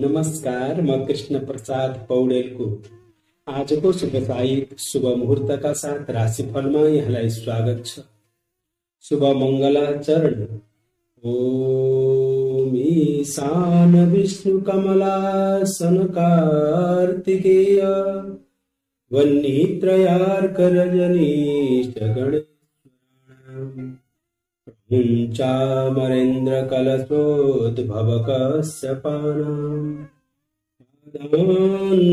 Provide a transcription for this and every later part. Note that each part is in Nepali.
नमस्कार, म कृष्ण प्रसाद पौडेलको आजको शुभसाहित शुभ मुहूर्तका साथ राशिफलमा यहाँलाई स्वागत छ। शुभ मङ्गलाचरण। ओम ईशान विष्णु कमलासन कार्तिकेय वह्नित्रयार्क रजनीश गणेश चामरेन्द्र कलशोद्भव कश्यपानां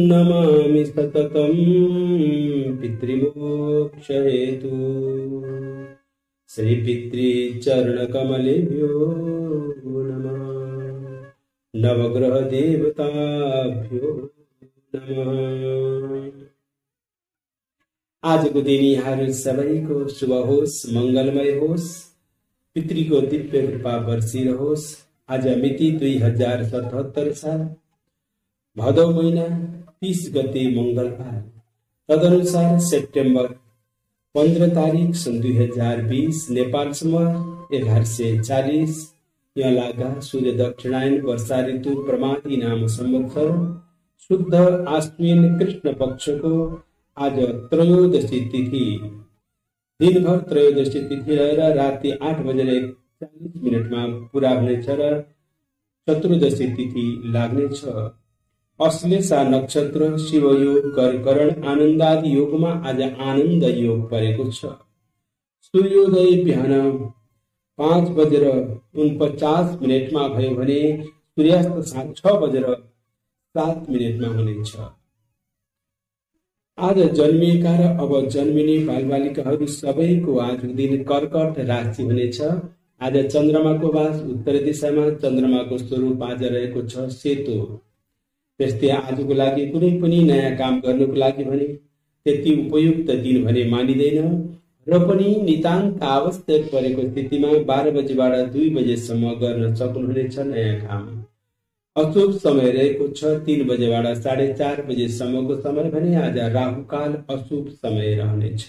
नमामि सततं पितृमोक्षहेतु श्री पितृचरणकमलेभ्यो नमः। नवग्रह देवताभ्यो नमः। आजको दिन यहाँहरू सबैको शुभ होस्, मंगलमय होस्, पितृको दिव्य कृपा बर्सिरहोस्। आज मिति 2077 साल भदौ महिना 30 गते मंगलबार, तदनुसार सेप्टेम्बर 15 तारिक सन् 2020 नेपाल सम्म 1140 यलागा सूर्य दक्षिणायन वर्षा ऋतु प्रमादी नाम संवत्सर शुद्ध आश्विन कृष्ण पक्षको आज त्रयोदशी तिथि। दिनभर त्रयोदशी तिथि रहेर राति 8:41 पूरा हुनेछ र चतुर्दशी तिथि लाग्नेछ। अश्लेषा नक्षत्र, शिवयोग, करण आनन्दादि योगमा आज आनन्द योग परेको छ। सूर्योदय बिहान 5:49 भयो भने सूर्यास्त 6:07 हुनेछ। आज जन्मिएका र अब जन्मिने बालबालिकाहरू सबैको आज दिन कर्कट राशि हुनेछ। आज चन्द्रमाको वास उत्तर दिशामा, चन्द्रमाको स्वरूप आज रहेको छ सेतो। त्यस्तै आजको लागि कुनै पनि नयाँ काम गर्नको लागि भने त्यति उपयुक्त दिन भने मानिँदैन र पनि नितान्त आवश्यक परेको स्थितिमा 12 बजेबाट 2 बजेसम्म गर्न सक्नुहुनेछ नयाँ काम। अशुभ समय रहेको छ 3 बजेबाट 4:30 बजेसम्मको समय भने आज राहुकाल अशुभ समय रहनेछ।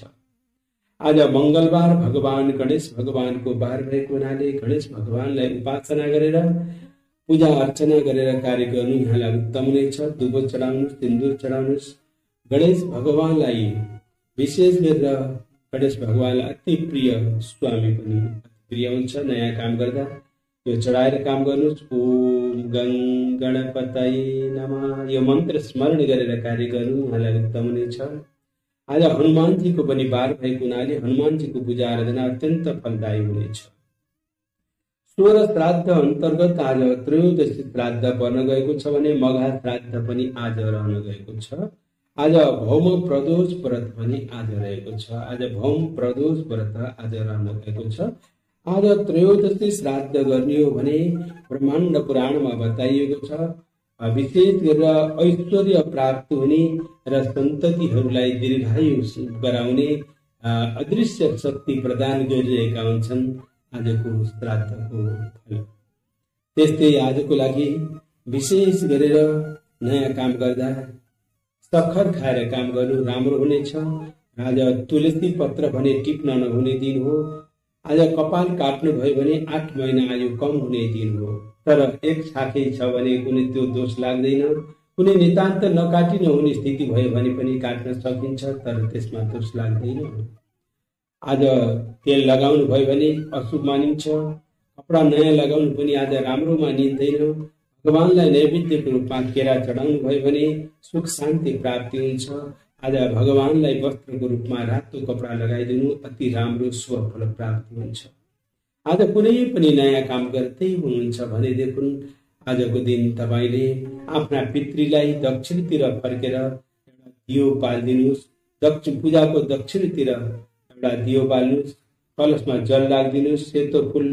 आज मंगलबार भगवान गणेश भगवानको बार भएको हुनाले गणेश भगवानलाई उपासना गरेर पूजा अर्चना गरेर कार्य गर्नु यहाँलाई उत्तम हुनेछ। दुबो चढाउनुहोस्, सिन्दुर चढाउनुहोस्। गणेश भगवानलाई विशेष गरेर गणेश भगवानलाई अति प्रिय स्वामी पनि प्रिय हुन्छ। नयाँ काम गर्दा यो चढाएर काम गर्नुहोस्। ओम गं गणपतये नमः यो मन्त्र स्मरण गरेर कार्य गर्नु यहाँलाई उत्तम हुनेछ। आज हनुमानजीको पनि बार भएको हुनाले हनुमानजीको पूजा आराधना अत्यन्त फलदायी हुनेछ। 16 श्राद्ध अन्तर्गत आज त्रयोदशी श्राद्ध पर्न गएको छ भने मघा श्राद्ध पनि आज रहन गएको छ। आज भौम प्रदोष व्रत पनि आज रहेको छ। आज भौम प्रदोष व्रत आज रहन गएको छ। आज त्रयोदशी श्राद्ध गर्ने हो भने ब्रह्माण्ड पुराणमा बताइएको छ विशेष गरेर ऐश्वर्य प्राप्त हुने र सन्ततिहरूलाई दीर्घायु गराउने अदृश्य शक्ति प्रदान गरिरहेका हुन्छन् आजको श्राद्धको फल। त्यस्तै आजको लागि विशेष गरेर नयाँ काम गर्दा सक्खर खाएर काम गर्नु राम्रो हुनेछ। आज तुलसी पत्र भने टिप्न नहुने दिन हो। आज कपाल काट्नु भयो भने 8 महिना आयु कम हुने दिन हो। तर एक छाके छ भने कुनै त्यो दोष लाग्दैन। कुनै नितान्त नकाटी नहुने स्थिति भयो भने पनि काट्न सकिन्छ, तर त्यसमा दोष लाग्दैन। आज तेल लगाउनु भयो भने अशुभ मानिन्छ। कपडा नयाँ लगाउनु पनि आज राम्रो मानिँदैन। भगवानलाई नैवेद्यको रूपमा केरा चढाउनु भयो भने सुख शान्ति प्राप्ति हुन्छ। आज भगवानलाई वस्त्रको रूपमा रातो कपडा लगाइदिनु अति राम्रो शुभ फल प्राप्ति हुन्छ। आज कुनै पनि नयाँ काम गर्दै हुनुहुन्छ भने देखुन आजको दिन तपाईले आफ्ना पितृलाई दक्षिणतिर फर्केर एउटा दियो बाल्दिनुस्। दक्षिण पूजाको दक्षिणतिर एउटा दियो बाल्नुस्। कलशमा जल राखिदिनुस्। सेतो फूल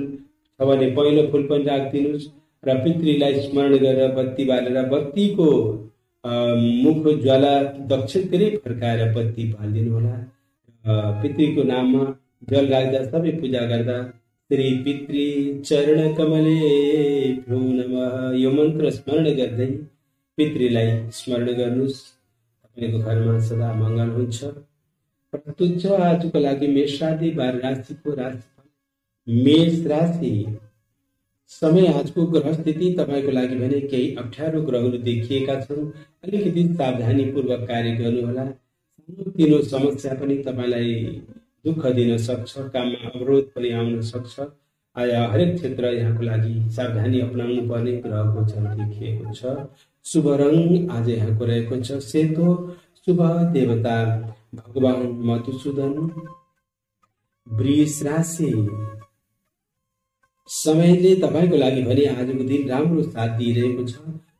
छ भने पहिलो फूल पनि राखिदिनुस् र पितृलाई स्मरण गरेर बत्ती बालेर बत्तीको मुख ज्वाला दक्षिणतिरै फर्काएर बत्ती बाल्दिनु होला। पितृको नाममा जल राख्दा सबै पूजा गर्दा श्री पितृ चरण कमलेभ्यो नमः यो मन्त्र स्मरण गर्दै पितृलाई स्मरण गर्नुस्। तपाईको घरमा सदा मङ्गल हुन्छ। प्रस्तुत छ आजको लागि मेष राशि 12 राशिको राशिफल। मेष राशि समय आजको ग्रह स्थिति तपाईको लागि भने केही अप्ठ्यारो ग्रहहरू देखिएका छन्। अलिकति सावधानीपूर्वक कार्य गर्नुहोला। सानोतिनो समस्या पनि तपाईलाई दुःख दिन सक्छ, काममा अवरोध पनि आउन सक्छ। हरेक क्षेत्र यहाँको लागि सावधानी अपनाउनु पर्ने ग्रह गोचर देखिएको छ। शुभ रङ आज यहाँको रहेको छ सेतो। शुभ देवता भगवान मधुसूदन। वृष राशि समयले तपाईको लागि भने आजको दिन राम्रो साथ दिइरहेको छ।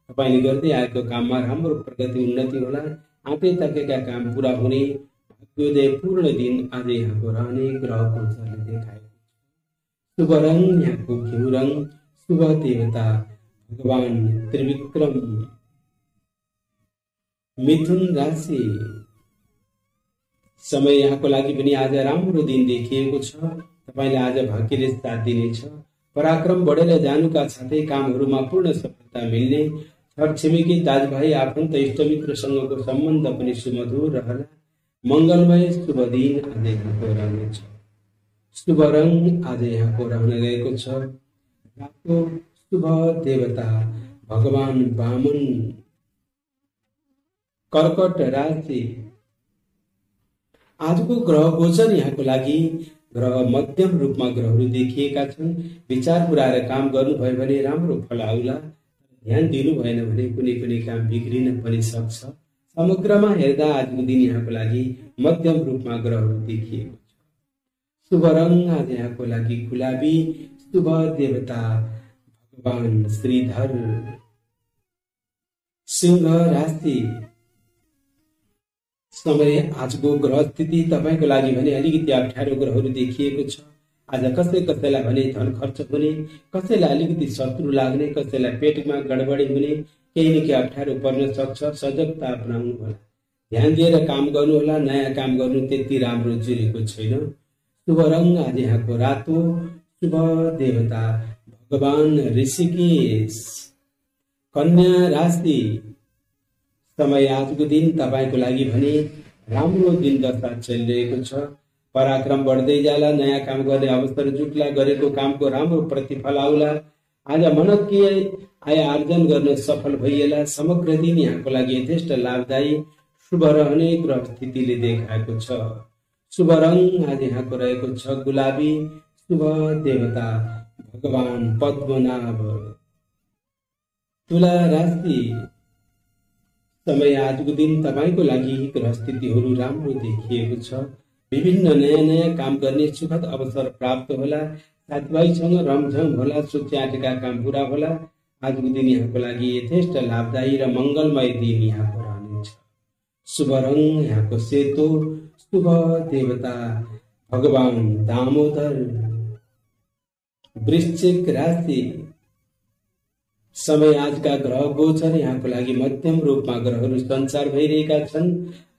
तपाईले गर्दै आएको काममा राम्रो प्रगति उन्नति होला। आँटे ताकेका काम पूरा हुने भाग्योदय पूर्ण दिन आज यहाँको रहने ग्रह गोचरले देखाएको छ। शुभ रङ यहाँको घिउ रङ। शुभ देवता भगवान त्रिविक्रम। मिथुन राशि समय यहाँको लागि पनि आज राम्रो दिन देखिएको छ। तपाईले आज भाग्यले साथ दिनेछ। पराक्रम बढेर जानुका साथै कामहरूमा पूर्ण सफलता मिल्ने। छरछिमेकी दाजुभाइ आफन्त इष्टमित्रसँगको सम्बन्ध पनि सुमधुर रहला। मङ्गलमय शुभ दिन आज यहाँको रहनेछ। शुभ रङ आज यहाँको रहन गएको छ रातो। शुभ देवता भगवान वामन। कर्कट राशि आजको ग्रह गोचर यहाँको लागि ग्रह मध्यम रूपमा ग्रहहरू देखिएका छन्। विचार पुऱ्याएर काम गर्नुभयो भने राम्रो फल आउला। ध्यान दिनु भएन भने कुनै कुनै काम बिग्रिन पनि सक्छ। समग्रमा हेर्दा आजको दिन यहाँको लागि मध्यम रूपमा ग्रहहरू देखिएको छ। शुभ रङ आज यहाँको लागि गुलाबी। शुभ देवता भगवान श्रीधर। सिंह राशि समय आजको ग्रह स्थिति तपाईको लागि भने अलिकति अप्ठ्यारो ग्रहहरू देखिएको छ। आज कसैलाई भने धन खर्च हुने, कसैलाई अलिकति शत्रु लाग्ने, कसैलाई पेटमा गडबडी हुने, केही न केही अप्ठ्यारो पर्न सक्छ। सजगता अपनाउनु होला। ध्यान दिएर काम गर्नु होला। नयाँ काम गर्नु त्यति राम्रो जुरेको छैन। शुभ रङ आज यहाँको रातो। शुभ देवता भगवान ऋषिकेश। कन्या राशि समय आजको दिन तपाईको लागि भने राम्रो दिन दशा चलिरहेको छ। पराक्रम बढ्दै जाला। नयाँ काम गर्ने अवसर जुट्ला। गरेको कामको राम्रो प्रतिफल आउला। आज मनकीय आय आर्जन गर्न सफल भइएला। समग्र दिन यहाँको लागि यथेष्ट लाभदायी शुभ रहने ग्रह स्थितिले देखाएको छ। शुभ रङ आज यहाँको रहेको छ गुलाबी। शुभ देवता भगवान पद्मनाभ। तुला राशि समय आजको दिन तपाईको लागि ग्रह स्थितिहरू राम्रो देखिएको छ। विभिन्न नयाँ नयाँ काम गर्ने सुखद अवसर प्राप्त होला। साथीभाइसँग रमझम होला। सोचे आँटेका काम पूरा होला। आजको दिन यहाँको लागि यथेष्ट लाभदायी र मङ्गलमय दिन यहाँको रहनेछ। शुभ रङ यहाँको सेतो। शुभ देवता भगवान दामोदर। वृश्चिक राशि समय आजका ग्रह गोचर यहाँको लागि मध्यम रूपमा ग्रहहरू सञ्चार भइरहेका छन्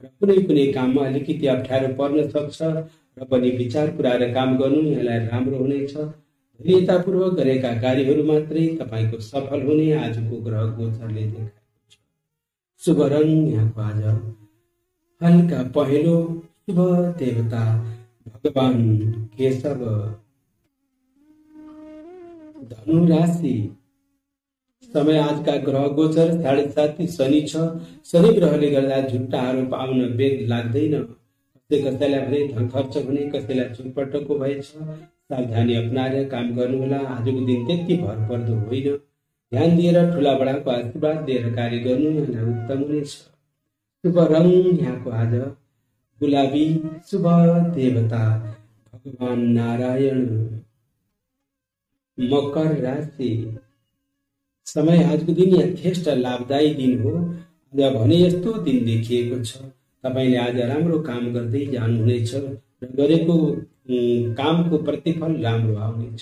र कुनै कुनै काममा अलिकति अप्ठ्यारो पर्न सक्छ र पनि विचार पुऱ्याएर काम गर्नु यहाँलाई राम्रो हुनेछ। धैर्यतापूर्वक गरेका कार्यहरू मात्रै तपाईको सफल हुने आजको ग्रह गोचरले देखाएको छ। शुभ रङ यहाँको आज हल्का पहेँलो। शुभ देवता भगवान केशव। धनु राशि समय आजका ग्रह गोचर 7.5 शनि छ। शनि ग्रहले गर्दा झुट्टा आरोप आउन वेग लाग्दैन। कसैलाई भने धन खर्च हुने, कसैलाई चुटपटको भएछ। सावधानी अपनाएर काम गर्नुहोला। आजको दिन त्यति भरपर्दो होइन। ध्यान दिएर ठुला बडाको आशीर्वाद लिएर कार्य गर्नु यहाँलाई उत्तम हुनेछ। शुभ रङ यहाँको आज गुलाबी। शुभ देवता भगवान नारायण। मकर राशि समय आजको दिन यथेष्ट लाभदायी दिन हो। आज भने यस्तो दिन देखिएको छ। तपाईले आज राम्रो काम गर्दै जानुहुनेछ र गरेको कामको प्रतिफल राम्रो आउनेछ।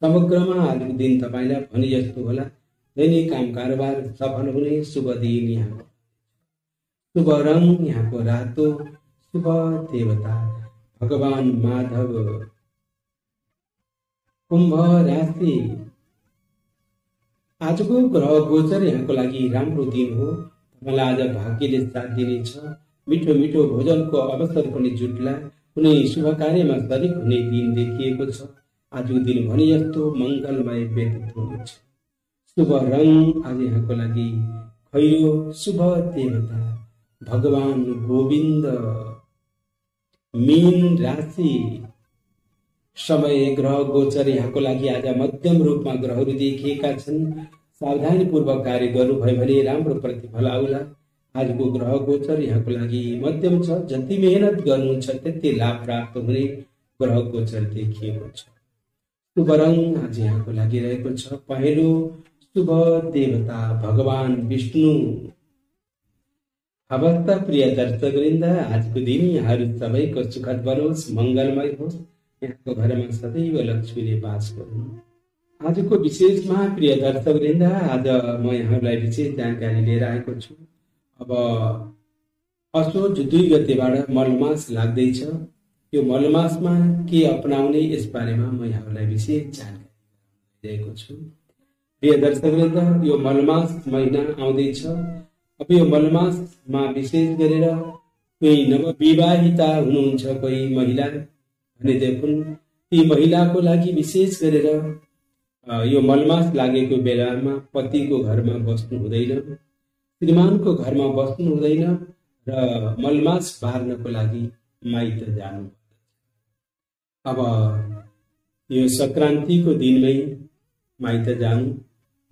समग्रमा आजको दिन तपाईलाई भने जस्तो होला। दैनिक काम कारोबार सफल हुने शुभ दिन यहाँ। शुभ रङ यहाँको रातो। शुभ देवता भगवान माधव। कुम्भ राशि आजको ग्रह गोचर यहाँको लागि राम्रो दिन हो। तपाईँलाई आज भाग्यले साथ दिनेछ। मिठो मिठो भोजनको अवसर पनि जुट्ला। कुनै शुभ कार्यमा शरीक हुने दिन देखिएको छ। आजको दिन भने जस्तो मङ्गलमय व्यतीत हुनेछ। शुभ रङ आज यहाँको लागि खैरो, शुभ देवता भगवान गोविन्द। मीन राशि, समय ग्रह गोचर यहाँको लागि आज मध्यम रूपमा ग्रहहरू देखिएका छन्। सावधानीपूर्वक कार्य गर्नुभयो भने राम्रो प्रतिफल आउला। आजको ग्रह गोचर यहाँको लागि मध्यम छ। जति मेहनत गर्नुहुन्छ त्यति लाभ प्राप्त हुने ग्रह गोचर देखिएको छ। शुभ रङ आज यहाँको लागि रहेको छ पहेँलो, शुभ देवता भगवान विष्णु। अवस्था प्रिय दर्शकवृन्द, आजको दिन यहाँहरू सबैको सुखद बनोस्, मंगलमय होस्। यहाँको घरमा सदैव लक्ष्मीले वास गरून्। आजको विशेषमा प्रिय दर्शकवृन्द, आज म यहाँहरूलाई विशेष जानकारी लिएर आएको छु। अब असोज 2 गतेबाट मलमास लाग्दैछ। यो मलमासमा के अपनाउने यस बारेमा म यहाँहरूलाई विशेष जानकारी दिएको छु। प्रिय दर्शकवृन्द, यो मलमास महिना आउँदैछ। अब यो मलमासमा विशेष गरेर कोही नवविवाहिता हुनुहुन्छ, कोही महिला भनेदेखि ती महिलाको लागि विशेष गरेर यो मलमास लागेको बेलामा पतिको घरमा बस्नु हुँदैन, श्रीमानको घरमा बस्नु हुँदैन र मलमास बार्नको लागि माइत जानु। अब यो संक्रान्तिको दिनमै माइत जानु,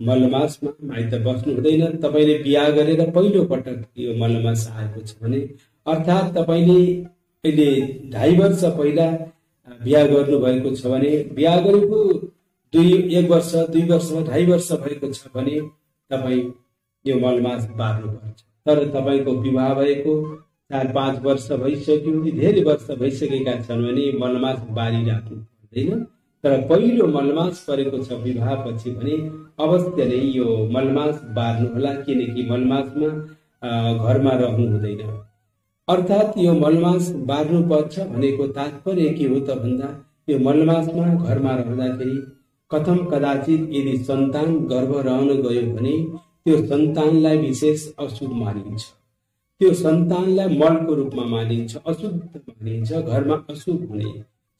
मलमासमा माइत बस्नु हुँदैन। तपाईले बिहा गरेर पहिलो पटक यो मलमास आएको छ भने, अर्थात् तपाईले अहिले 2.5 वर्ष पहिला बिहा गर्नु भएको छ भने, बिहा गरेको 1 वर्ष 2 वर्ष 2.5 वर्ष भएको छ भने तपाई यो मलमास बार्नुपर्छ। तर तपाईको विवाह भएको 4-5 वर्ष भइसक्यो, धेरै वर्ष भइसकेका छन् भने मलमास बारिराख्नु पर्दैन। तर पहिलो मलमास परेको छ विवाहपछि भने अवश्य नै यो मलमास बार्नु होला, किनकि मलमासमा घरमा रहनु हुँदैन। अर्थात् यो मलमास बार्नु पर्छ भनेको तात्पर्य के हो त भन्दा, यो मलमासमा घरमा रहँदाखेरि कथम कदाचित यदि सन्तान गर्भ रहन गयो भने त्यो सन्तानलाई विशेष अशुभ मानिन्छ। त्यो सन्तानलाई मलको रूपमा मानिन्छ, अशुद्ध मानिन्छ, घरमा अशुभ हुने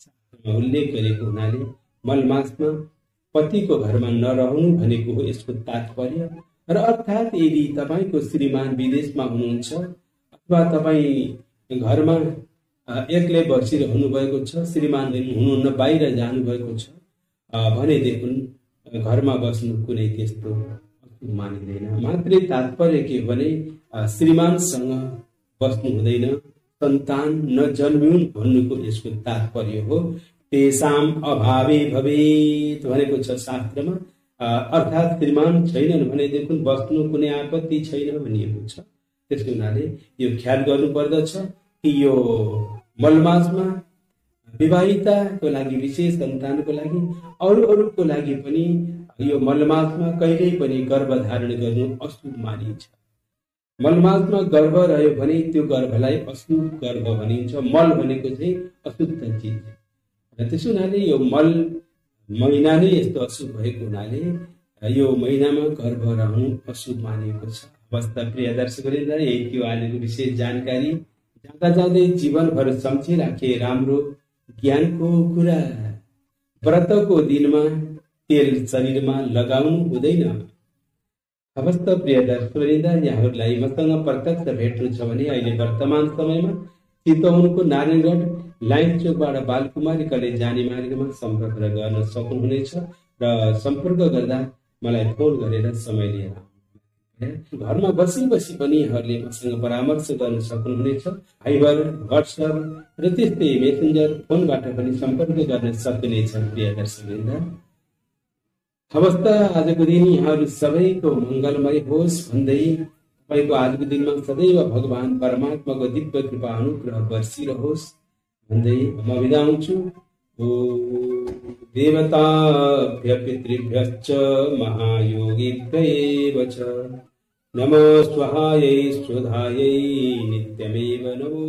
शास्त्रमा उल्लेख गरेको हुनाले मलमासमा पतिको घरमा नरहनु भनेको हो यसको तात्पर्य। र अर्थात् यदि तपाईको श्रीमान विदेशमा हुनुहुन्छ अथवा तपाईँ घरमा एक्लै बसिरहनु भएको छ, श्रीमान हुनुहुन्न बाहिर जानुभएको छ भनेदेखि घरमा बस्नु कुनै त्यस्तो मानिँदैन। मात्रै तात्पर्य के भने श्रीमानसँग बस्नु हुँदैन, सन्तान नजन्मिउन् भन्नुको यसको तात्पर्य हो। तेसाम अभावे भवेत् भनेको छ शास्त्रमा। अर्थात् श्रीमान छैनन् भनेदेखि बस्नु कुनै आपत्ति छैन भनिएको छ। त्यसको हुनाले यो ख्याल गर्नु पर्दछ कि यो मलमासमा विवाहिताको लागि विशेष सन्तानको लागि अरूको लागि पनि यो मलमासमा कहिल्यै पनि गर्भधारण गर्नु अशुभ मानिन्छ। मलमासमा गर्भ रह्यो भने त्यो गर्भलाई अशुभ गर्भ भनिन्छ। मल भनेको चाहिँ अशुद्ध चिज र त्यसो हुनाले यो मल महिना नै यस्तो अशुभ भएको हुनाले यो महिनामा गर्भ रहनु अशुभ मानिएको छ। अवस्था प्रिय दर्शकवृन्द, यही थियो आजको विशेष जानकारी। जाँदा जाँदै जीवनभर सम्झिराखे राम्रो ज्ञानको कुरा। व्रतको दिनमा तेल शरीरमा लगाउनु हुँदैन। अवस्था प्रिय दर्शकवृन्द, यहाँहरूलाई मसँग प्रत्यक्ष भेट्नु छ भने अहिले वर्तमान समयमा चितवनको नारायणगढ लाइन चोकबाट बालकुमारी कलेज जाने मार्गमा सम्पर्क गर्न सक्नुहुनेछ र सम्पर्क गर्दा मलाई फोन गरेर समय लिएर घरमा बसी बसी पनि यहाँहरूले मसँग परामर्श गर्न सक्नुहुनेछ। भाइबर, व्हाट्सएप र त्यस्तै मेसेन्जर फोनबाट पनि सम्पर्क गर्न सकिनेछ। प्रिय दर्शकवृन्द, अवस्था आजको दिन यहाँहरू सबैको मङ्गलमय होस् भन्दै तपाईँको आजको दिनमा सदैव भगवान परमात्माको दिव्य कृपा अनुग्रह बर्सिरहोस् भन्दै म बिदा हुन्छु। देवताभ्य पितृभ्यश्च महायोगिभ्यैव च नमः स्वाहायै स्वधायै नित्यमेव नमो।